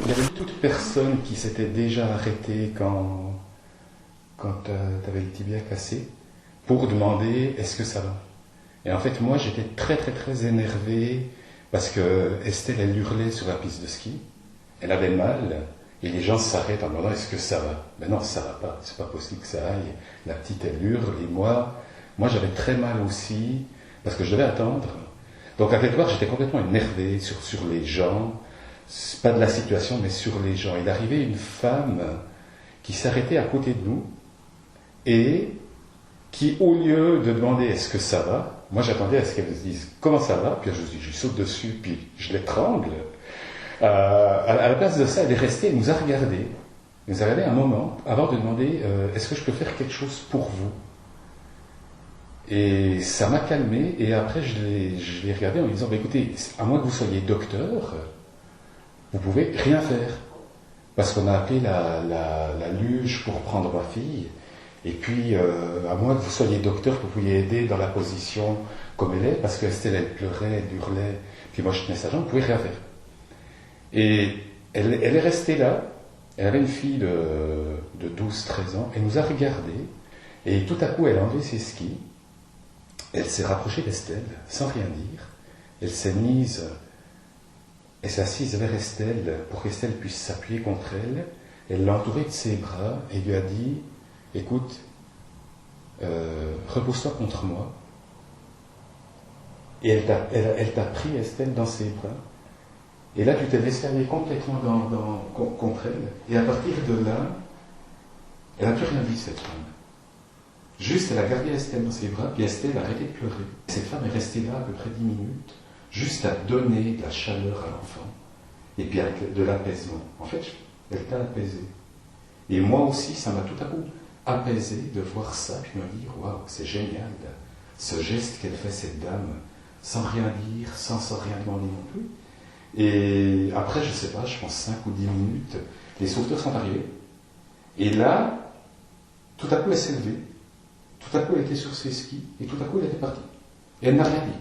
Il y avait toute personne qui s'était déjà arrêtée quand tu avais le tibia cassé pour demander est-ce que ça va. Et en fait, moi, j'étais très très très énervé parce que Estelle, elle hurlait sur la piste de ski. Elle avait mal et les gens s'arrêtent en demandant est-ce que ça va. Ben non, ça va pas. C'est pas possible que ça aille. La petite, elle hurle et moi j'avais très mal aussi parce que je devais attendre. Donc à quelque part, j'étais complètement énervé sur les gens, pas de la situation, mais sur les gens. Il arrivait une femme qui s'arrêtait à côté de nous et qui, au lieu de demander est-ce que ça va, moi j'attendais à ce qu'elle me dise comment ça va, puis je lui saute dessus, puis je l'étrangle. À la place de ça, elle est restée, elle nous a regardé. Elle nous a regardé un moment avant de demander est-ce que je peux faire quelque chose pour vous. Et ça m'a calmé, et après je l'ai regardé en lui disant écoutez, à moins que vous soyez docteur, vous pouvez rien faire. Parce qu'on a appelé la luge pour prendre ma fille, et puis à moins que vous soyez docteur, vous pouviez aider dans la position comme elle est, parce que Estelle, elle pleurait, elle hurlait, puis moi je tenais sa jambe, vous pouvez rien faire. Et elle est restée là, elle avait une fille de 12-13 ans, elle nous a regardés, et tout à coup elle a enlevé ses skis, elle s'est rapprochée d'Estelle, sans rien dire, elle s'est assise vers Estelle, pour qu'Estelle puisse s'appuyer contre elle, elle l'a entourée de ses bras, et lui a dit, écoute, repose-toi contre moi, et elle t'a pris, Estelle, dans ses bras, et là tu t'es laissé aller complètement contre elle, et à partir de là, elle n'a plus rien dit, cette femme. Juste, elle a gardé Estelle dans ses bras, puis Estelle a arrêté de pleurer. Cette femme est restée là à peu près 10 minutes, juste à donner de la chaleur à l'enfant, et puis avec de l'apaisement. En fait, elle t'a apaisé. Et moi aussi, ça m'a tout à coup apaisé de voir ça, puis de me dire, waouh, c'est génial, ce geste qu'elle fait, cette dame, sans rien dire, sans rien demander non plus. Et après, je sais pas, je pense 5 ou 10 minutes, les sauveteurs sont arrivés, et là, tout à coup, elle s'est levée. Tout à coup, elle était sur ses skis, et tout à coup, elle était partie. Et elle n'a rien dit.